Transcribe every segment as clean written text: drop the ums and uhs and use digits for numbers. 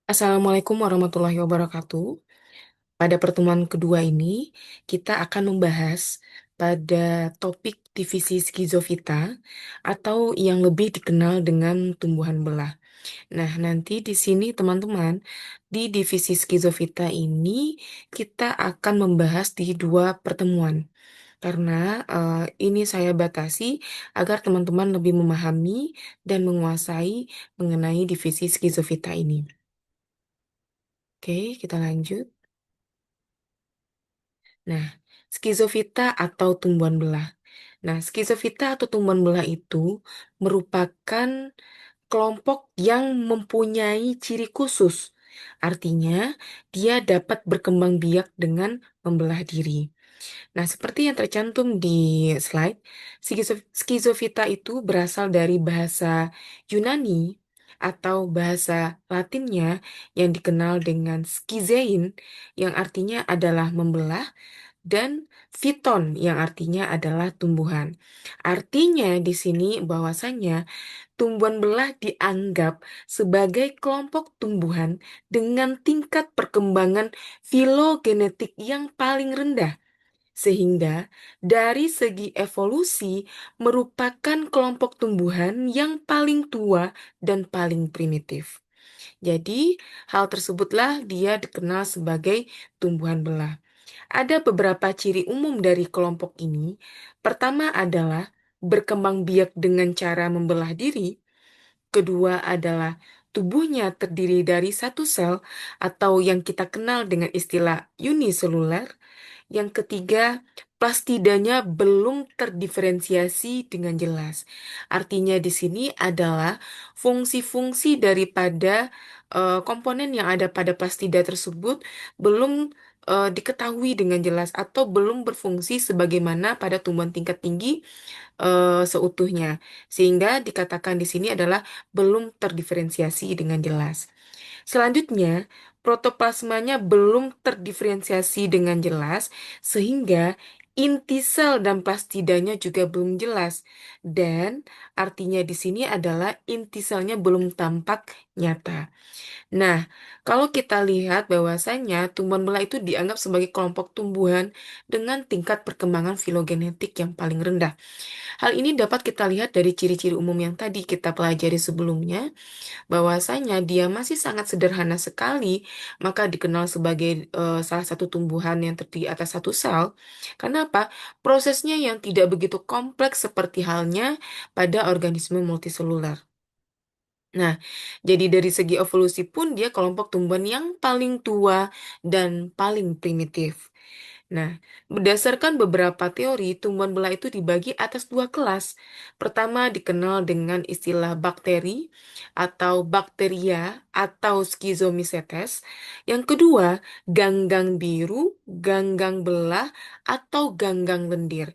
Assalamualaikum warahmatullahi wabarakatuh. Pada pertemuan kedua ini, kita akan membahas pada topik divisi skizofita atau yang lebih dikenal dengan tumbuhan belah. Nah, nanti di sini teman-teman, di divisi skizofita ini kita akan membahas di dua pertemuan. Karena ini saya batasi agar teman-teman lebih memahami dan menguasai mengenai divisi skizofita ini. Oke, kita lanjut. Nah, skizofita atau tumbuhan belah. Nah, skizofita atau tumbuhan belah itu merupakan kelompok yang mempunyai ciri khusus. Artinya, dia dapat berkembang biak dengan membelah diri. Nah, seperti yang tercantum di slide, skizofita itu berasal dari bahasa Yunani atau bahasa Latinnya yang dikenal dengan skizein, yang artinya adalah membelah, dan fiton yang artinya adalah tumbuhan. Artinya di sini bahwasanya tumbuhan belah dianggap sebagai kelompok tumbuhan dengan tingkat perkembangan filogenetik yang paling rendah. Sehingga dari segi evolusi merupakan kelompok tumbuhan yang paling tua dan paling primitif. Jadi, hal tersebutlah dia dikenal sebagai tumbuhan belah. Ada beberapa ciri umum dari kelompok ini. Pertama adalah berkembang biak dengan cara membelah diri. Kedua adalah tubuhnya terdiri dari satu sel atau yang kita kenal dengan istilah uniseluler. Yang ketiga, plastidanya belum terdiferensiasi dengan jelas. Artinya di sini adalah fungsi-fungsi daripada komponen yang ada pada plastida tersebut belum diketahui dengan jelas atau belum berfungsi sebagaimana pada tumbuhan tingkat tinggi seutuhnya. Sehingga dikatakan di sini adalah belum terdiferensiasi dengan jelas. Selanjutnya, protoplasmanya belum terdiferensiasi dengan jelas, sehingga inti sel dan plastidanya juga belum jelas. Dan artinya di sini adalah inti selnya belum tampak nyata. Nah, kalau kita lihat bahwasanya tumbuhan belah itu dianggap sebagai kelompok tumbuhan dengan tingkat perkembangan filogenetik yang paling rendah. Hal ini dapat kita lihat dari ciri-ciri umum yang tadi kita pelajari sebelumnya, bahwasanya dia masih sangat sederhana sekali, maka dikenal sebagai salah satu tumbuhan yang terdiri atas satu sel. Kenapa? Prosesnya yang tidak begitu kompleks seperti halnya pada organisme multiseluler. Nah, jadi dari segi evolusi pun dia kelompok tumbuhan yang paling tua dan paling primitif. Nah, berdasarkan beberapa teori, tumbuhan belah itu dibagi atas dua kelas. Pertama dikenal dengan istilah bakteri atau bakteria atau schizomycetes. Yang kedua, ganggang biru, ganggang belah, atau ganggang lendir.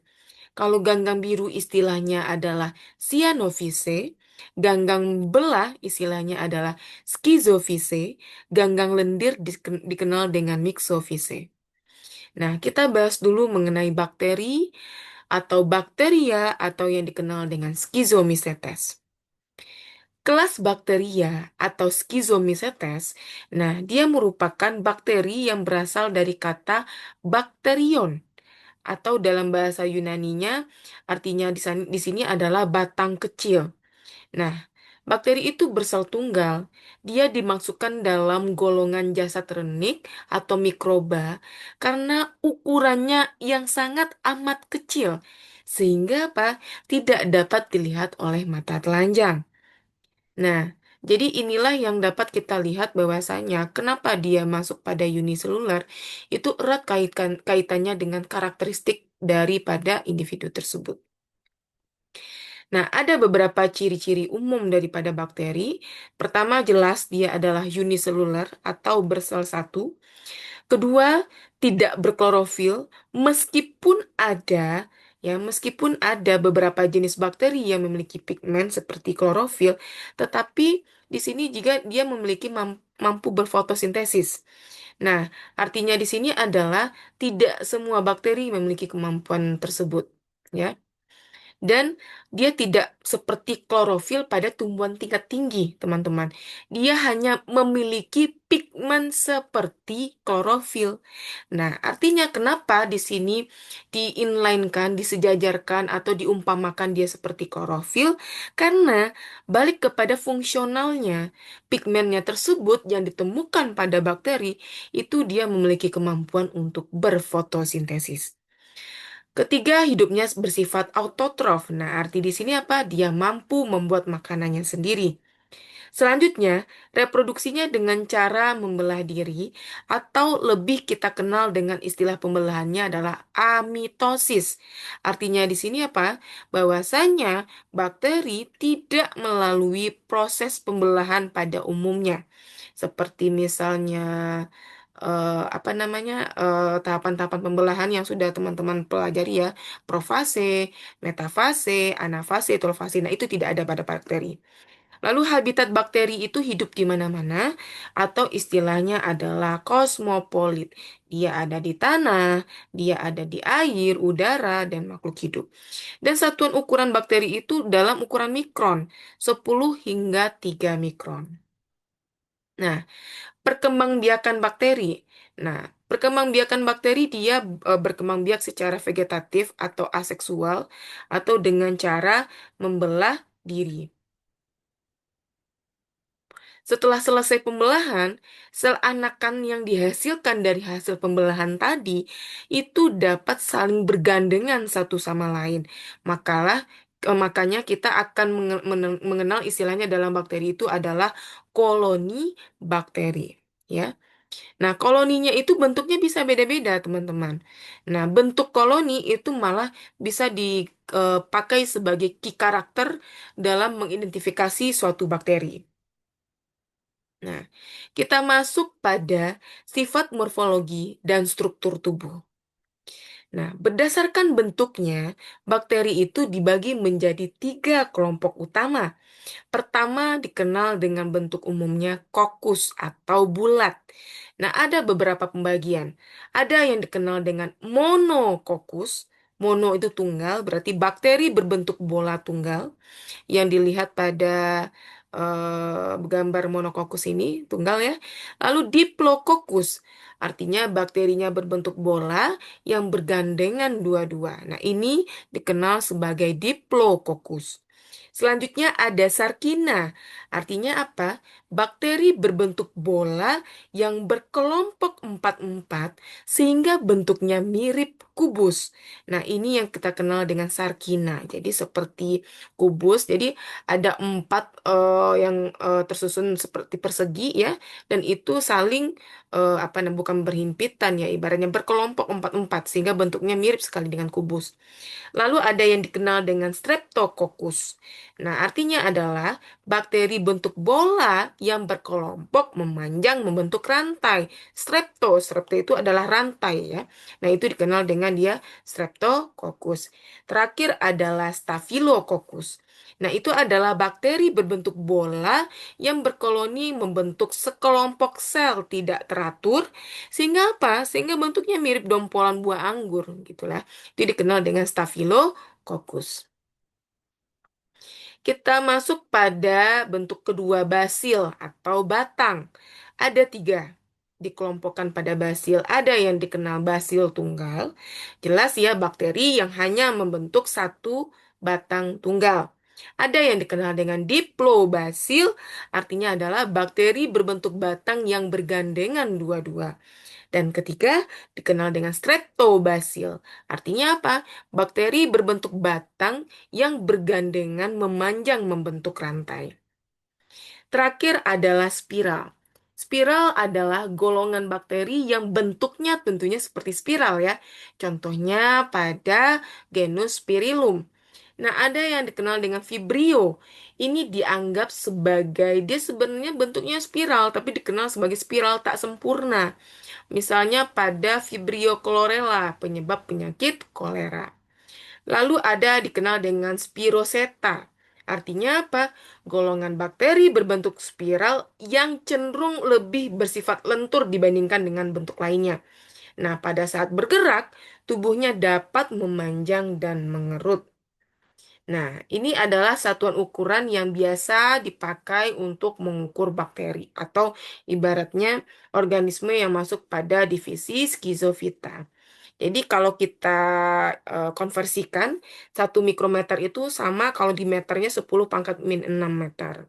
Kalau ganggang biru istilahnya adalah cyanophyce, ganggang belah istilahnya adalah schizophyce, ganggang lendir dikenal dengan mixophyce. Nah, kita bahas dulu mengenai bakteri atau bakteria atau yang dikenal dengan schizomycetes. Kelas bakteria atau schizomycetes, nah dia merupakan bakteri yang berasal dari kata bakterion atau dalam bahasa Yunaninya artinya di sini adalah batang kecil. Nah, bakteri itu bersel tunggal. Dia dimasukkan dalam golongan jasad renik atau mikroba karena ukurannya yang sangat amat kecil, sehingga apa? Tidak dapat dilihat oleh mata telanjang. Nah, jadi inilah yang dapat kita lihat bahwasanya kenapa dia masuk pada uniseluler itu erat kaitannya dengan karakteristik daripada individu tersebut. Nah, ada beberapa ciri-ciri umum daripada bakteri. Pertama, jelas dia adalah uniseluler atau bersel satu. Kedua, tidak berklorofil meskipun ada beberapa jenis bakteri yang memiliki pigmen seperti klorofil, tetapi di sini juga dia memiliki mampu berfotosintesis. Nah, artinya di sini adalah tidak semua bakteri memiliki kemampuan tersebut, ya. Dan dia tidak seperti klorofil pada tumbuhan tingkat tinggi, teman-teman. Dia hanya memiliki pigmen seperti klorofil. Nah, artinya kenapa di sini di-inline-kan, disejajarkan atau diumpamakan dia seperti klorofil? Karena balik kepada fungsionalnya, pigmennya tersebut yang ditemukan pada bakteri itu dia memiliki kemampuan untuk berfotosintesis. Ketiga, hidupnya bersifat autotrof. Nah, arti di sini apa? Dia mampu membuat makanannya sendiri. Selanjutnya, reproduksinya dengan cara membelah diri atau lebih kita kenal dengan istilah pembelahannya adalah amitosis. Artinya di sini apa? Bahwasanya bakteri tidak melalui proses pembelahan pada umumnya. Seperti misalnya apa namanya tahapan-tahapan pembelahan yang sudah teman-teman pelajari ya, profase, metafase, anafase, tolfase. Nah, itu tidak ada pada bakteri. Lalu habitat bakteri itu hidup di mana-mana atau istilahnya adalah kosmopolit. Dia ada di tanah, dia ada di air, udara, dan makhluk hidup. Dan satuan ukuran bakteri itu dalam ukuran mikron, 10 hingga 3 mikron. Nah, perkembangbiakan bakteri. Nah, perkembangbiakan bakteri dia berkembang biak secara vegetatif atau aseksual atau dengan cara membelah diri. Setelah selesai pembelahan, sel anakan yang dihasilkan dari hasil pembelahan tadi itu dapat saling bergandengan satu sama lain. Makanya kita akan mengenal istilahnya dalam bakteri itu adalah koloni bakteri. Ya. Nah, koloninya itu bentuknya bisa beda-beda, teman-teman. Nah, bentuk koloni itu malah bisa dipakai sebagai key karakter dalam mengidentifikasi suatu bakteri. Nah, kita masuk pada sifat morfologi dan struktur tubuh. Nah, berdasarkan bentuknya, bakteri itu dibagi menjadi tiga kelompok utama. Pertama dikenal dengan bentuk umumnya kokus atau bulat. Nah, ada beberapa pembagian. Ada yang dikenal dengan monokokus. Mono itu tunggal, berarti bakteri berbentuk bola tunggal yang dilihat pada gambar monokokus ini, tunggal ya. Lalu diplokokus, artinya bakterinya berbentuk bola yang bergandengan dua-dua. Nah, ini dikenal sebagai diplokokus. Selanjutnya ada sarkina. Artinya apa? Bakteri berbentuk bola yang berkelompok empat-empat sehingga bentuknya mirip kubus. Nah, ini yang kita kenal dengan sarkina. Jadi seperti kubus. Jadi ada empat yang tersusun seperti persegi ya, dan itu saling apa namanya bukan berhimpitan ya, ibaratnya berkelompok empat-empat sehingga bentuknya mirip sekali dengan kubus. Lalu ada yang dikenal dengan Streptococcus. Nah, artinya adalah bakteri bentuk bola yang berkelompok memanjang membentuk rantai. Strepto itu adalah rantai ya. Nah, itu dikenal dengan dia Streptococcus. Terakhir adalah Staphylococcus. Nah, itu adalah bakteri berbentuk bola yang berkoloni membentuk sekelompok sel tidak teratur sehingga apa? Sehingga bentuknya mirip dompolan buah anggur gitulah. Itu dikenal dengan Staphylococcus. Kita masuk pada bentuk kedua basil atau batang. Ada tiga dikelompokkan pada basil. Ada yang dikenal basil tunggal. Jelas ya bakteri yang hanya membentuk satu batang tunggal. Ada yang dikenal dengan diplobasil, artinya adalah bakteri berbentuk batang yang bergandengan dua-dua. Dan ketiga, dikenal dengan streptobasil. Artinya apa? Bakteri berbentuk batang yang bergandengan memanjang membentuk rantai. Terakhir adalah spiral. Spiral adalah golongan bakteri yang bentuknya tentunya seperti spiral ya. Contohnya pada genus Spirillum. Nah, ada yang dikenal dengan Vibrio. Ini dianggap sebagai, dia sebenarnya bentuknya spiral, tapi dikenal sebagai spiral tak sempurna. Misalnya pada Vibrio chlorella, penyebab penyakit kolera. Lalu ada dikenal dengan Spiroseta. Artinya apa? Golongan bakteri berbentuk spiral yang cenderung lebih bersifat lentur dibandingkan dengan bentuk lainnya. Nah, pada saat bergerak, tubuhnya dapat memanjang dan mengerut. Nah, ini adalah satuan ukuran yang biasa dipakai untuk mengukur bakteri atau ibaratnya organisme yang masuk pada divisi skizofita. Jadi kalau kita konversikan, 1 mikrometer itu sama kalau di meternya 10 pangkat min 6 meter.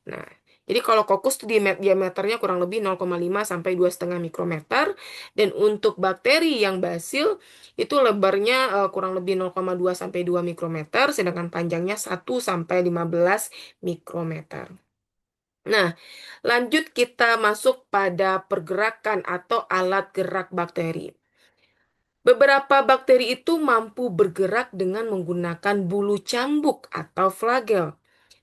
Nah, jadi kalau kokus tuh diameternya kurang lebih 0,5 sampai 2,5 mikrometer. Dan untuk bakteri yang basil itu lebarnya kurang lebih 0,2 sampai 2 mikrometer, sedangkan panjangnya 1 sampai 15 mikrometer. Nah, lanjut kita masuk pada pergerakan atau alat gerak bakteri. Beberapa bakteri itu mampu bergerak dengan menggunakan bulu cambuk atau flagel.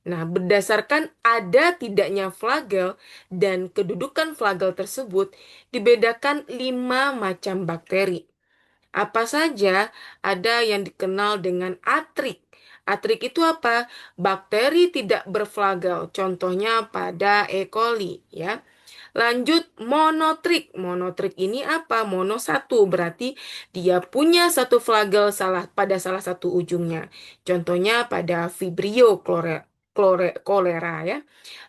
Nah, berdasarkan ada tidaknya flagel dan kedudukan flagel tersebut, dibedakan 5 macam bakteri. Apa saja? Ada yang dikenal dengan atrik. Atrik itu apa? Bakteri tidak berflagel. Contohnya pada E. coli, ya. Lanjut monotrik. Monotrik ini apa? Mono satu, berarti dia punya satu flagel pada salah satu ujungnya. Contohnya pada Vibrio cholera, ya.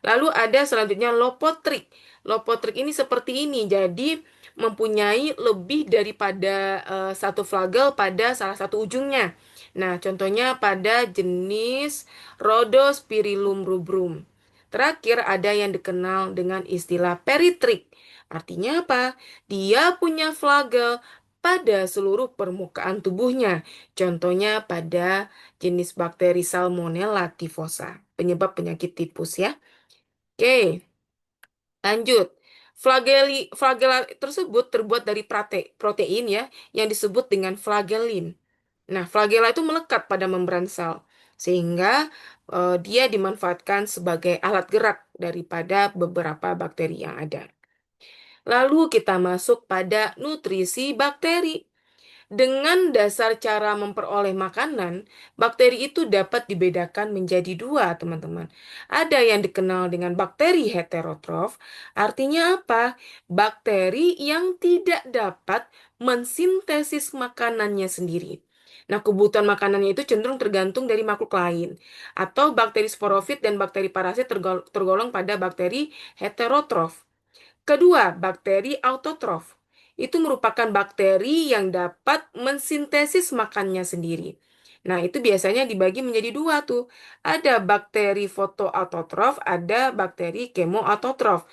Lalu ada selanjutnya lopotrik. Lopotrik ini seperti ini. Jadi mempunyai lebih daripada satu flagel pada salah satu ujungnya. Nah, contohnya pada jenis Rhodospirillum rubrum. Terakhir ada yang dikenal dengan istilah peritrik. Artinya apa? Dia punya flagel pada seluruh permukaan tubuhnya. Contohnya pada jenis bakteri Salmonella typhosa, penyebab penyakit tipus, ya. Oke, lanjut. Flagela tersebut terbuat dari protein, ya, yang disebut dengan flagellin. Nah, flagela itu melekat pada membran sel, sehingga dia dimanfaatkan sebagai alat gerak daripada beberapa bakteri yang ada. Lalu kita masuk pada nutrisi bakteri. Dengan dasar cara memperoleh makanan, bakteri itu dapat dibedakan menjadi dua, teman-teman. Ada yang dikenal dengan bakteri heterotrof, artinya apa? Bakteri yang tidak dapat mensintesis makanannya sendiri. Nah, kebutuhan makanannya itu cenderung tergantung dari makhluk lain. Atau bakteri sporofit dan bakteri parasit tergolong pada bakteri heterotrof. Kedua, bakteri autotrof. Itu merupakan bakteri yang dapat mensintesis makannya sendiri. Nah, itu biasanya dibagi menjadi dua tuh. Ada bakteri fotoautotrof, ada bakteri kemoautotrof.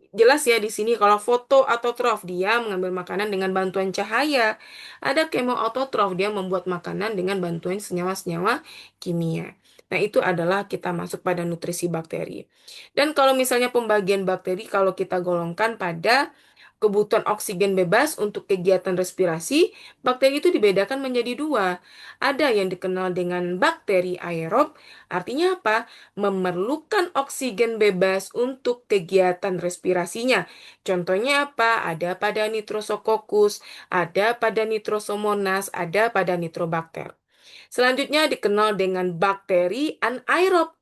Jelas ya di sini kalau fotoautotrof dia mengambil makanan dengan bantuan cahaya. Ada kemoautotrof dia membuat makanan dengan bantuan senyawa-senyawa kimia. Nah, itu adalah kita masuk pada nutrisi bakteri. Dan kalau misalnya pembagian bakteri kalau kita golongkan pada kebutuhan oksigen bebas untuk kegiatan respirasi, bakteri itu dibedakan menjadi dua. Ada yang dikenal dengan bakteri aerob, artinya apa? Memerlukan oksigen bebas untuk kegiatan respirasinya. Contohnya apa? Ada pada Nitrosococcus, ada pada Nitrosomonas, ada pada Nitrobacter. Selanjutnya dikenal dengan bakteri anaerob.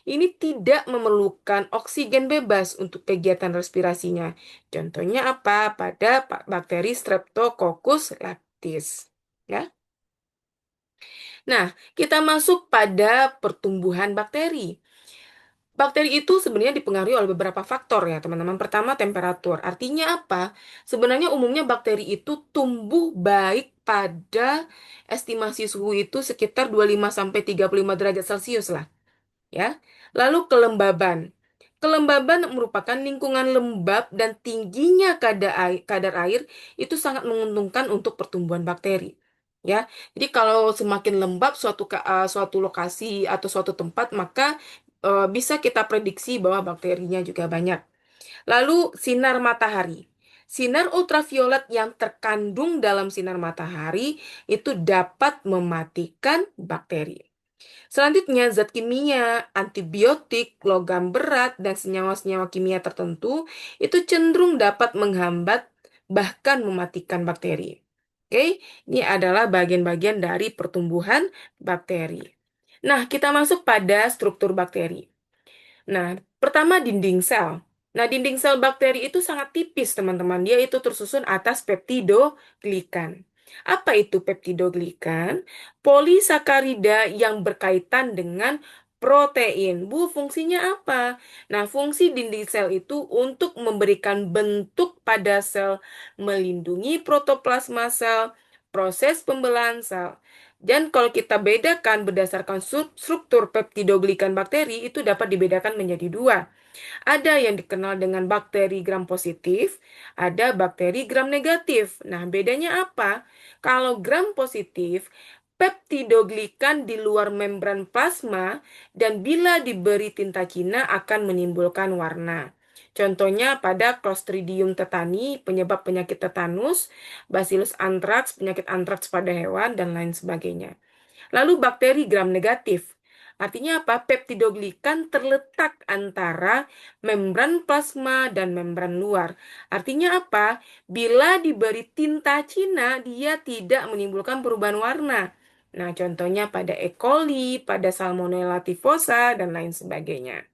Ini tidak memerlukan oksigen bebas untuk kegiatan respirasinya. Contohnya apa? Pada bakteri Streptococcus lactis. Ya. Nah, kita masuk pada pertumbuhan bakteri. Bakteri itu sebenarnya dipengaruhi oleh beberapa faktor ya, teman-teman. Pertama, temperatur. Artinya apa? Sebenarnya umumnya bakteri itu tumbuh baik pada estimasi suhu itu sekitar 25 sampai 35 derajat Celcius lah, ya. Lalu kelembaban. Kelembaban merupakan lingkungan lembab dan tingginya kadar air itu sangat menguntungkan untuk pertumbuhan bakteri. Ya, jadi kalau semakin lembab suatu lokasi atau suatu tempat, maka bisa kita prediksi bahwa bakterinya juga banyak. Lalu sinar matahari. Sinar ultraviolet yang terkandung dalam sinar matahari itu dapat mematikan bakteri. Selanjutnya, zat kimia, antibiotik, logam berat, dan senyawa-senyawa kimia tertentu itu cenderung dapat menghambat bahkan mematikan bakteri. Oke, ini adalah bagian-bagian dari pertumbuhan bakteri. Nah, kita masuk pada struktur bakteri. Nah, pertama dinding sel. Nah, dinding sel bakteri itu sangat tipis, teman-teman. Dia itu tersusun atas peptidoglikan. Apa itu peptidoglikan? Polisakarida yang berkaitan dengan protein. Bu, fungsinya apa? Nah, fungsi dinding sel itu untuk memberikan bentuk pada sel, melindungi protoplasma sel, proses pembelahan sel. Dan kalau kita bedakan berdasarkan struktur peptidoglikan bakteri, itu dapat dibedakan menjadi dua. Ada yang dikenal dengan bakteri gram positif, ada bakteri gram negatif. Nah, bedanya apa? Kalau gram positif, peptidoglikan di luar membran plasma dan bila diberi tinta Cina akan menimbulkan warna. Contohnya pada Clostridium tetani, penyebab penyakit tetanus, Bacillus anthrax, penyakit antraks pada hewan, dan lain sebagainya. Lalu bakteri gram negatif. Artinya apa? Peptidoglikan terletak antara membran plasma dan membran luar. Artinya apa? Bila diberi tinta Cina, dia tidak menimbulkan perubahan warna. Nah, contohnya pada E. coli, pada Salmonella typhosa, dan lain sebagainya.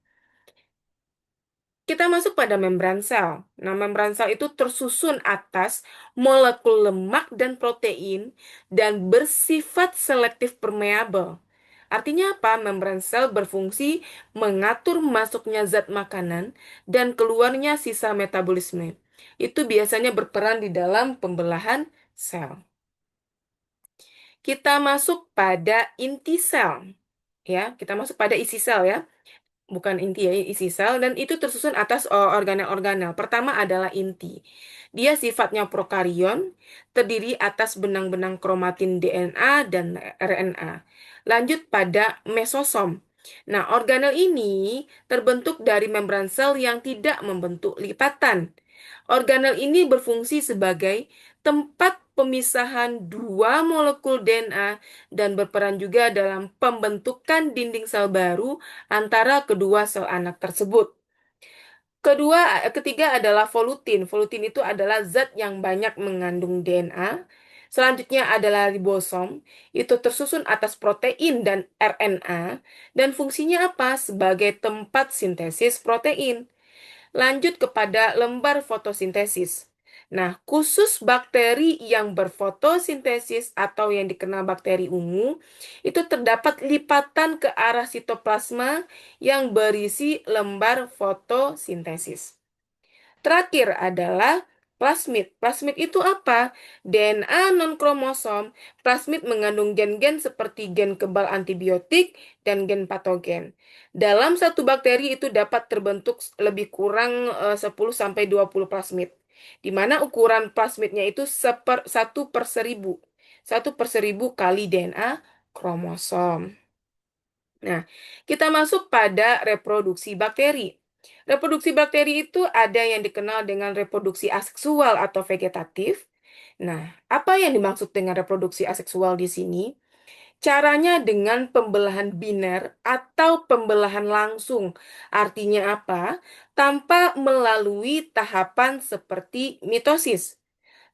Kita masuk pada membran sel. Nah, membran sel itu tersusun atas molekul lemak dan protein dan bersifat selektif permeabel. Artinya apa? Membran sel berfungsi mengatur masuknya zat makanan dan keluarnya sisa metabolisme. Itu biasanya berperan di dalam pembelahan sel. Kita masuk pada inti sel. Ya, kita masuk pada isi sel ya, bukan inti ya, isi sel, dan itu tersusun atas organel-organel. Pertama adalah inti. Dia sifatnya prokarion, terdiri atas benang-benang kromatin DNA dan RNA. Lanjut pada mesosom. Nah, organel ini terbentuk dari membran sel yang tidak membentuk lipatan. Organel ini berfungsi sebagai tempat pemisahan dua molekul DNA dan berperan juga dalam pembentukan dinding sel baru antara kedua sel anak tersebut. Ketiga adalah volutin. Volutin itu adalah zat yang banyak mengandung DNA. Selanjutnya adalah ribosom. Itu tersusun atas protein dan RNA. Dan fungsinya apa? Sebagai tempat sintesis protein. Lanjut kepada lembar fotosintesis. Nah, khusus bakteri yang berfotosintesis atau yang dikenal bakteri ungu, itu terdapat lipatan ke arah sitoplasma yang berisi lembar fotosintesis. Terakhir adalah plasmid. Plasmid itu apa? DNA non-kromosom. Plasmid mengandung gen-gen seperti gen kebal antibiotik dan gen patogen. Dalam satu bakteri itu dapat terbentuk lebih kurang 10-20 plasmid. Di mana ukuran plasmidnya itu 1/1000. 1/1000 kali DNA kromosom. Nah, kita masuk pada reproduksi bakteri. Reproduksi bakteri itu ada yang dikenal dengan reproduksi aseksual atau vegetatif. Nah, apa yang dimaksud dengan reproduksi aseksual di sini? Caranya dengan pembelahan biner atau pembelahan langsung. Artinya apa? Tanpa melalui tahapan seperti mitosis.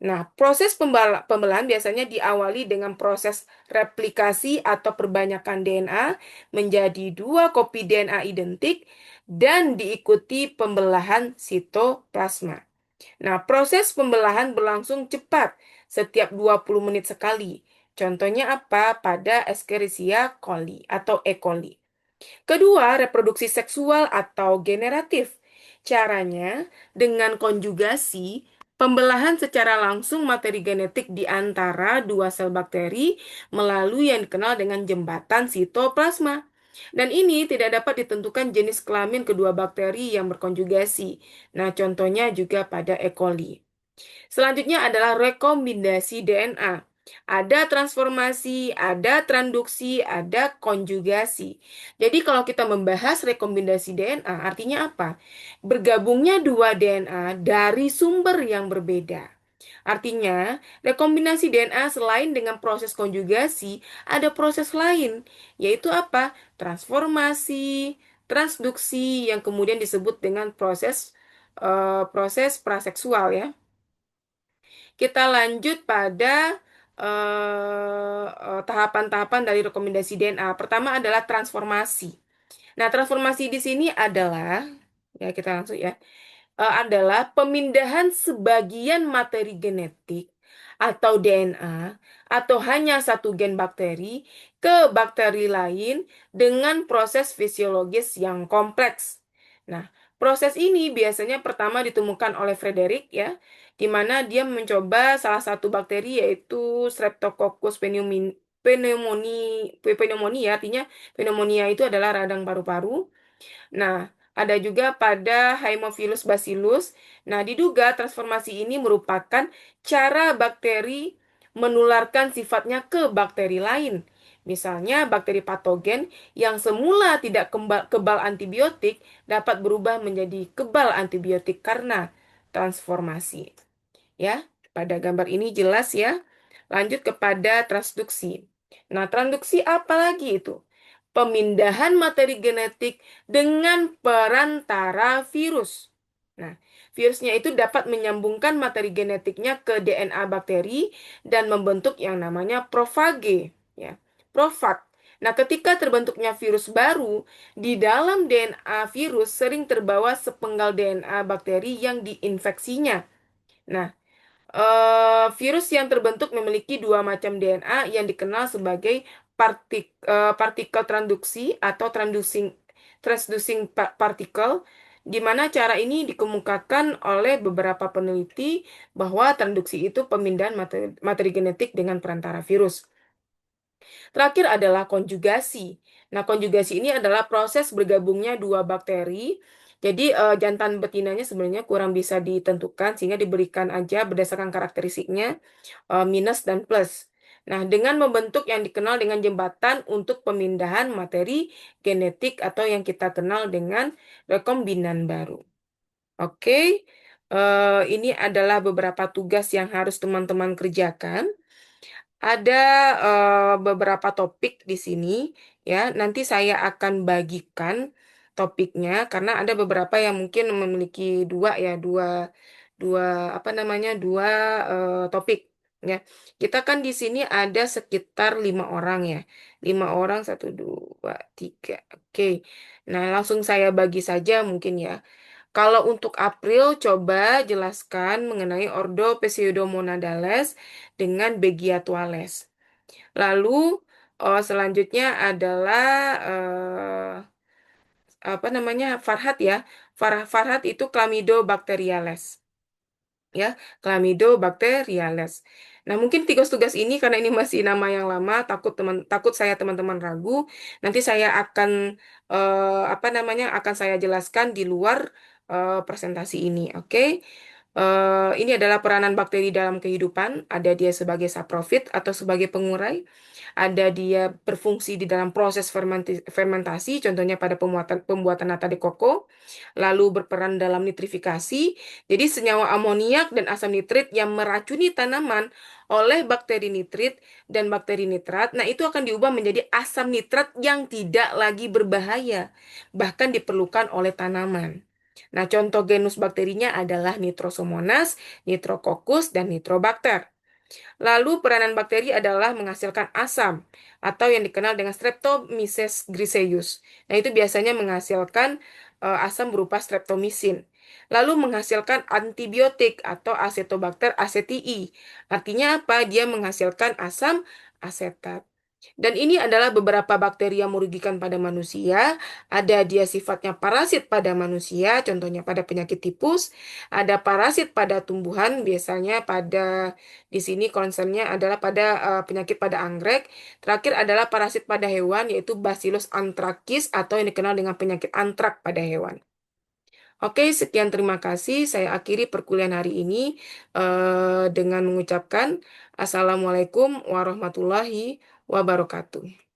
Nah, proses pembelahan biasanya diawali dengan proses replikasi atau perbanyakan DNA menjadi dua kopi DNA identik dan diikuti pembelahan sitoplasma. Nah, proses pembelahan berlangsung cepat, setiap 20 menit sekali. Contohnya apa? Pada Escherichia coli atau E. coli. Kedua, reproduksi seksual atau generatif. Caranya dengan konjugasi, pembelahan secara langsung materi genetik di antara dua sel bakteri melalui yang dikenal dengan jembatan sitoplasma. Dan ini tidak dapat ditentukan jenis kelamin kedua bakteri yang berkonjugasi. Nah, contohnya juga pada E. coli. Selanjutnya adalah rekombinasi DNA. Ada transformasi, ada transduksi, ada konjugasi. Jadi kalau kita membahas rekombinasi DNA, artinya apa? Bergabungnya dua DNA dari sumber yang berbeda. Artinya, rekombinasi DNA selain dengan proses konjugasi, ada proses lain, yaitu apa? Transformasi, transduksi, yang kemudian disebut dengan proses praseksual ya. Kita lanjut pada tahapan-tahapan dari rekomendasi DNA. Pertama adalah transformasi. Nah, transformasi di sini adalah, ya kita langsung ya, adalah pemindahan sebagian materi genetik atau DNA atau hanya satu gen bakteri ke bakteri lain dengan proses fisiologis yang kompleks. Nah, proses ini biasanya pertama ditemukan oleh Frederick ya, di mana dia mencoba salah satu bakteri yaitu Streptococcus pneumonia, artinya pneumonia itu adalah radang paru-paru. Nah, ada juga pada Haemophilus bacillus. Nah, diduga transformasi ini merupakan cara bakteri menularkan sifatnya ke bakteri lain. Misalnya, bakteri patogen yang semula tidak kebal antibiotik dapat berubah menjadi kebal antibiotik karena transformasi. Ya, pada gambar ini jelas ya. Lanjut kepada transduksi. Nah, transduksi apa lagi itu? Pemindahan materi genetik dengan perantara virus. Nah, virusnya itu dapat menyambungkan materi genetiknya ke DNA bakteri dan membentuk yang namanya profage, ya. Profag. Nah, ketika terbentuknya virus baru, di dalam DNA virus sering terbawa sepenggal DNA bakteri yang diinfeksinya. Nah, virus yang terbentuk memiliki dua macam DNA yang dikenal sebagai partikel transduksi atau transducing particle, di mana cara ini dikemukakan oleh beberapa peneliti bahwa transduksi itu pemindahan materi genetik dengan perantara virus. Terakhir adalah konjugasi. Nah, konjugasi ini adalah proses bergabungnya dua bakteri. Jadi, jantan betinanya sebenarnya kurang bisa ditentukan, sehingga diberikan aja berdasarkan karakteristiknya, minus dan plus. Nah, dengan membentuk yang dikenal dengan jembatan untuk pemindahan materi genetik atau yang kita kenal dengan rekombinan baru. Oke, ini adalah beberapa tugas yang harus teman-teman kerjakan. Ada beberapa topik di sini ya. Nanti saya akan bagikan topiknya karena ada beberapa yang mungkin memiliki dua ya, dua dua apa namanya dua topik ya. Kita kan di sini ada sekitar 5 orang ya, 5 orang 1, 2, 3. Oke. Nah, langsung saya bagi saja mungkin ya. Kalau untuk April, coba jelaskan mengenai Ordo Pseudomonadales dengan Begiatuales. Lalu selanjutnya adalah apa namanya Farhat ya. Farhat itu Chlamydobacteriales ya, Chlamydobacteriales. Nah, mungkin tugas-tugas ini karena ini masih nama yang lama, takut saya teman-teman ragu, nanti saya akan apa namanya akan saya jelaskan di luar presentasi ini, oke? Ini adalah peranan bakteri dalam kehidupan. Ada dia sebagai saprofit atau sebagai pengurai. Ada dia berfungsi di dalam proses fermentasi, contohnya pada pembuatan nata de coco. Lalu berperan dalam nitrifikasi. Jadi senyawa amoniak dan asam nitrit yang meracuni tanaman oleh bakteri nitrit dan bakteri nitrat. Nah, itu akan diubah menjadi asam nitrat yang tidak lagi berbahaya, bahkan diperlukan oleh tanaman. Nah, contoh genus bakterinya adalah Nitrosomonas, Nitrococcus, dan Nitrobacter. Lalu peranan bakteri adalah menghasilkan asam atau yang dikenal dengan Streptomyces griseus. Nah, itu biasanya menghasilkan asam berupa streptomisin. Lalu menghasilkan antibiotik atau Acetobacter acetii. Artinya apa? Dia menghasilkan asam asetat. Dan ini adalah beberapa bakteri yang merugikan pada manusia. Ada dia sifatnya parasit pada manusia, contohnya pada penyakit tipus. Ada parasit pada tumbuhan, biasanya pada di sini concernnya adalah pada penyakit pada anggrek. Terakhir adalah parasit pada hewan, yaitu Bacillus anthracus atau yang dikenal dengan penyakit antrak pada hewan. Oke, sekian terima kasih. Saya akhiri perkuliahan hari ini dengan mengucapkan Assalamualaikum warahmatullahi wabarakatuh.